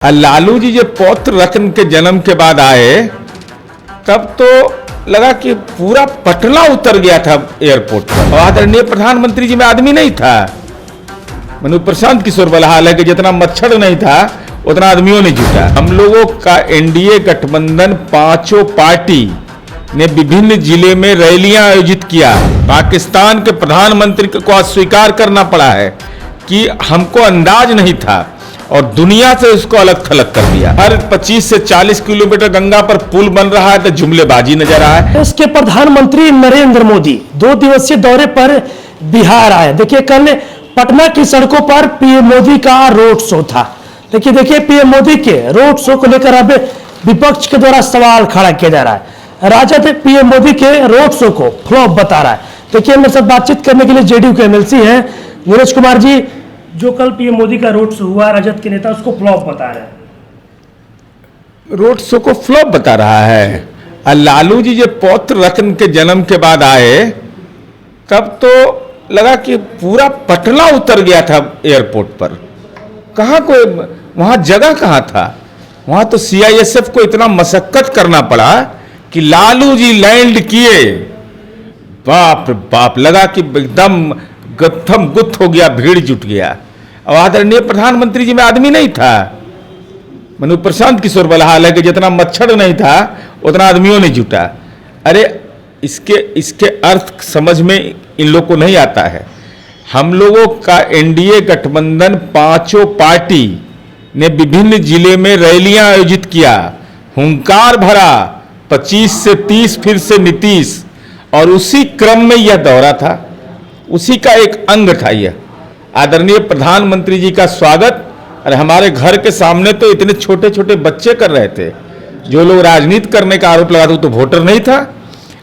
लालू जी जब पौत्र रत्न के जन्म के बाद आए तब तो लगा कि पूरा पटना उतर गया था एयरपोर्ट पर। और आदरणीय प्रधानमंत्री जी में आदमी नहीं था। मनु प्रशांत किशोर बलहाल है कि जितना मच्छर नहीं था उतना आदमियों ने जुटा। हम लोगों का एनडीए गठबंधन पांचों पार्टी ने विभिन्न जिले में रैलियां आयोजित किया। पाकिस्तान के प्रधानमंत्री को अस्वीकार करना पड़ा है कि हमको अंदाज नहीं था और दुनिया से उसको अलग थलग कर दिया। हर 25 से 40 किलोमीटर गंगा पर पुल बन रहा है तो जुमलेबाजी नजर आया है। इसके प्रधानमंत्री नरेंद्र मोदी 2 दिवसीय दौरे पर बिहार आए। देखिए कल पटना की सड़कों पर पीएम मोदी का रोड शो था। लेकिन देखिए पीएम मोदी के रोड शो को लेकर अब विपक्ष के द्वारा सवाल खड़ा किया जा रहा है। राजद पीएम मोदी के रोड शो को फ्लॉप बता रहा है। देखिए मेरे साथ बातचीत करने के लिए जेडीयू के एमएलसी हैं नीरज कुमार जी। जो कल पीएम मोदी का रोड शो हुआ, राजद के नेता उसको फ्लॉप बता रहे हैं। रोड शो को फ्लॉप बता रहा है। और लालू जी जब पौत्र रत्न के जन्म के बाद आए तब तो लगा कि पूरा पटना उतर गया था एयरपोर्ट पर। कहाँ कोई वहां जगह कहाँ था। वहां तो सीआईएसएफ को इतना मशक्कत करना पड़ा कि लालू जी लैंड किए। बाप रे बाप, लगा कि एकदम गत्थम गुत्थ हो गया, भीड़ जुट गया। और आदरणीय प्रधानमंत्री जी में आदमी नहीं था। मनु प्रशांत किशोर बलहाल है कि जितना मच्छर नहीं था उतना आदमियों ने जुटा। अरे इसके अर्थ समझ में इन लोग को नहीं आता है। हम लोगों का एनडीए गठबंधन पांचों पार्टी ने विभिन्न जिले में रैलियां आयोजित किया, हुंकार भरा, 25 से 30 फिर से नीतीश, और उसी क्रम में यह दौरा था, उसी का एक अंग था यह। आदरणीय प्रधानमंत्री जी का स्वागत। अरे हमारे घर के सामने तो इतने छोटे छोटे बच्चे कर रहे थे। जो लोग राजनीति करने का आरोप लगाते तो वोटर नहीं था,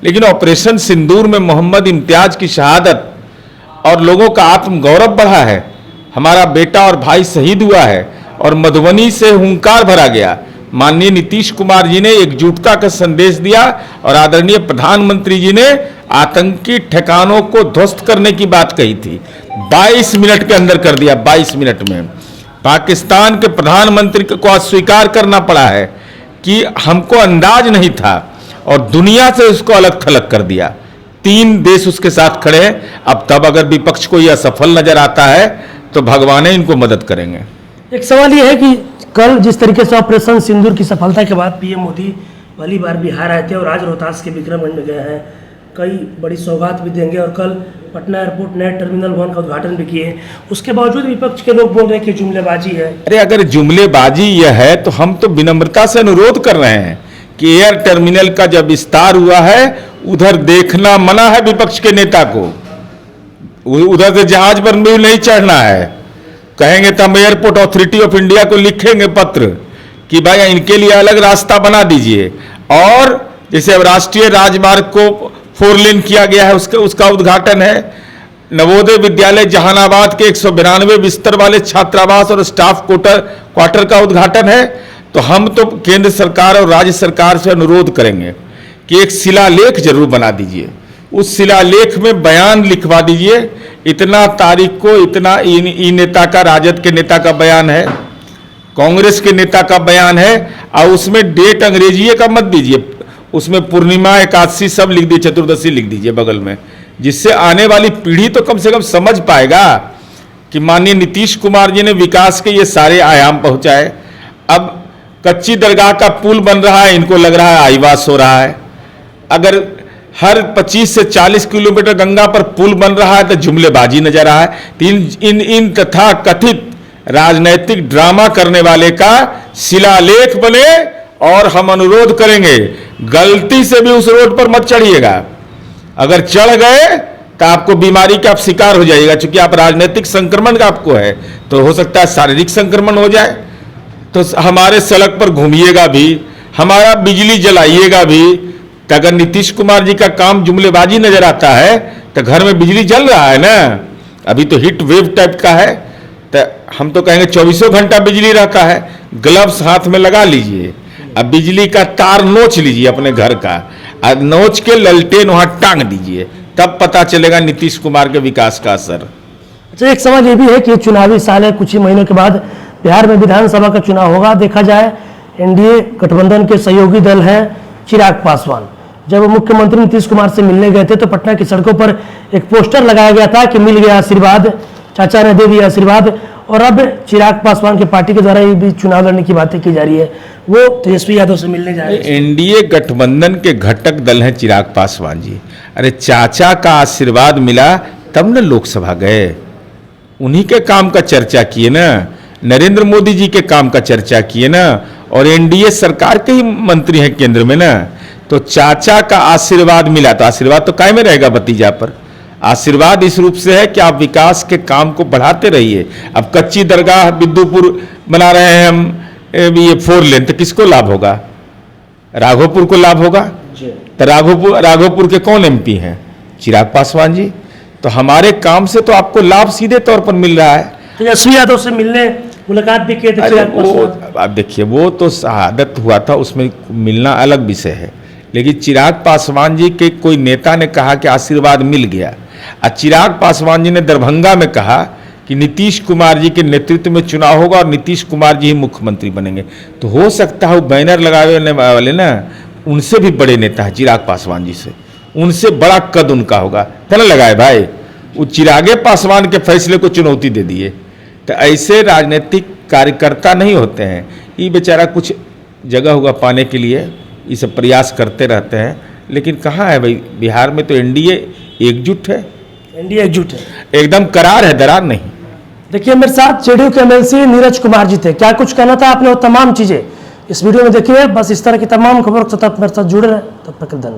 लेकिन ऑपरेशन सिंदूर में मोहम्मद इम्तियाज की शहादत और लोगों का आत्मगौरव बढ़ा है। हमारा बेटा और भाई शहीद हुआ है और मधुबनी से हुंकार भरा गया। माननीय नीतीश कुमार जी ने एकजुटता का संदेश दिया और आदरणीय प्रधानमंत्री जी ने आतंकी ठिकानों को ध्वस्त करने की बात कही थी। 22 मिनट के अंदर कर दिया। 22 मिनट में पाकिस्तान के प्रधानमंत्री को अस्वीकार करना पड़ा है कि हमको अंदाज नहीं था और दुनिया से उसको अलग थलग कर दिया। 3 देश उसके साथ खड़े हैं। अब तब अगर विपक्ष को यह असफल नजर आता है तो भगवान इनको मदद करेंगे। एक सवाल यह है कि कल जिस तरीके से ऑपरेशन सिंदूर की सफलता के बाद पीएम मोदी पहली बार बिहार आए थे और आज रोहतास के विक्रमगंज में गए हैं, कई बड़ी सौगात भी देंगे और कल पटना एयरपोर्ट नए टर्मिनल 1 का उद्घाटन भी किए। उसके बावजूद विपक्ष के लोग बोल रहे हैं कि जुमलेबाजी है। अरे अगर जुमलेबाजी यह है तो हम तो विनम्रता से अनुरोध कर रहे हैं कि एयर टर्मिनल का जब विस्तार हुआ है उधर देखना मना है विपक्ष के नेता को। उधर से जहाज पर भी नहीं चढ़ना है। कहेंगे तो हम एयरपोर्ट अथॉरिटी ऑफ इंडिया को लिखेंगे पत्र कि भाई इनके लिए अलग रास्ता बना दीजिए। और जैसे अब राष्ट्रीय राजमार्ग को 4 लेन किया गया है, उसका उद्घाटन है। नवोदय विद्यालय जहानाबाद के 192 बिस्तर वाले छात्रावास और स्टाफ क्वार्टर का उद्घाटन है। तो हम तो केंद्र सरकार और राज्य सरकार से अनुरोध करेंगे कि एक शिलालेख जरूर बना दीजिए। उस शिलालेख में बयान लिखवा दीजिए, इतना तारीख को इतना ई नेता का, राजद के नेता का बयान है, कांग्रेस के नेता का बयान है, और उसमें डेट अंग्रेजी का मत दीजिए। उसमें पूर्णिमा, एकादशी सब लिख दीजिए, चतुर्दशी लिख दीजिए बगल में, जिससे आने वाली पीढ़ी तो कम से कम समझ पाएगा कि माननीय नीतीश कुमार जी ने विकास के ये सारे आयाम पहुंचाए। अब कच्ची दरगाह का पुल बन रहा है, इनको लग रहा है आईवास हो रहा है। अगर हर 25 से 40 किलोमीटर गंगा पर पुल बन रहा है तो जुमलेबाजी नजर आया है। इन तथा कथित राजनैतिक ड्रामा करने वाले का शिलालेख बने। और हम अनुरोध करेंगे गलती से भी उस रोड पर मत चढ़िएगा। अगर चढ़ गए तो आपको बीमारी का आप शिकार हो जाइएगा। चूंकि आप राजनीतिक संक्रमण का आपको है तो हो सकता है शारीरिक संक्रमण हो जाए। तो हमारे सड़क पर घूमिएगा भी, हमारा बिजली जलाइएगा भी। तो अगर नीतीश कुमार जी का काम जुमलेबाजी नजर आता है तो घर में बिजली जल रहा है ना। अभी तो हीट वेव टाइप का है। तो हम तो कहेंगे 24 घंटा बिजली रहता है। ग्लव्स हाथ में लगा लीजिए, अब बिजली का तार नोच लीजिए अपने घर का, और नोच के ललटेन वहां टांग दीजिए, तब पता चलेगा नीतीश कुमार के विकास का असर। अच्छा, एक सवाल ये भी है कि चुनावी साल है, कुछ ही महीनों के बाद बिहार में विधानसभा का चुनाव होगा। देखा जाए एनडीए गठबंधन के सहयोगी दल हैं चिराग पासवान। जब वो मुख्यमंत्री नीतीश कुमार से मिलने गए थे तो पटना की सड़कों पर एक पोस्टर लगाया गया था कि मिल गया आशीर्वाद, चाचा ने दे दिया आशीर्वाद। और अब चिराग पासवान की पार्टी के द्वारा ये भी चुनाव लड़ने की बातें की जा रही है, वो तेजस्वी यादव से मिलने जा रहे हैं। एनडीए गठबंधन के घटक दल हैं चिराग पासवान जी। अरे चाचा का आशीर्वाद मिला तब न लोकसभा गए, उन्हीं के काम का चर्चा किए ना, नरेंद्र मोदी जी के काम का चर्चा किए ना, और एनडीए सरकार के ही मंत्री हैं केंद्र में ना। तो चाचा का आशीर्वाद मिला तो आशीर्वाद तो कायम रहेगा भतीजा पर। आशीर्वाद इस रूप से है कि आप विकास के काम को बढ़ाते रहिए। अब कच्ची दरगाह बिद्दुपुर बना रहे हैं हम, ये 4 लेन, तो किसको लाभ होगा? राघोपुर को लाभ होगा। तो राघोपुर के कौन एमपी हैं? चिराग पासवान जी। तो हमारे काम से तो आपको लाभ सीधे तौर पर मिल रहा है। तेजस्वी यादव से मिलने मुलाकात भी की थी चिराग पासवान। आप देखिए, वो तो शहादत हुआ था, उसमें मिलना अलग विषय है। लेकिन चिराग पासवान जी के कोई नेता ने कहा कि आशीर्वाद मिल गया, और चिराग पासवान जी ने दरभंगा में कहा कि नीतीश कुमार जी के नेतृत्व में चुनाव होगा और नीतीश कुमार जी ही मुख्यमंत्री बनेंगे। तो हो सकता है वो बैनर लगाने वाले ना, उनसे भी बड़े नेता है चिराग पासवान जी से, उनसे बड़ा कद उनका होगा। तो ना लगाए भाई, वो चिरागे पासवान के फैसले को चुनौती दे दिए। तो ऐसे राजनीतिक कार्यकर्ता नहीं होते हैं। ये बेचारा कुछ जगह होगा पाने के लिए ये सब प्रयास करते रहते हैं, लेकिन कहाँ है भाई? बिहार में तो एनडीए एकजुट है, एनडीए एकजुट है, एकदम करार है, दरार नहीं। देखिए मेरे साथ जेडीयू के एमएलसी नीरज कुमार जी थे। क्या कुछ कहना था आपने वो तमाम चीजें इस वीडियो में देखिए। बस इस तरह की तमाम खबरों के साथ मेरे साथ जुड़े रहे। तब तक धन्यवाद।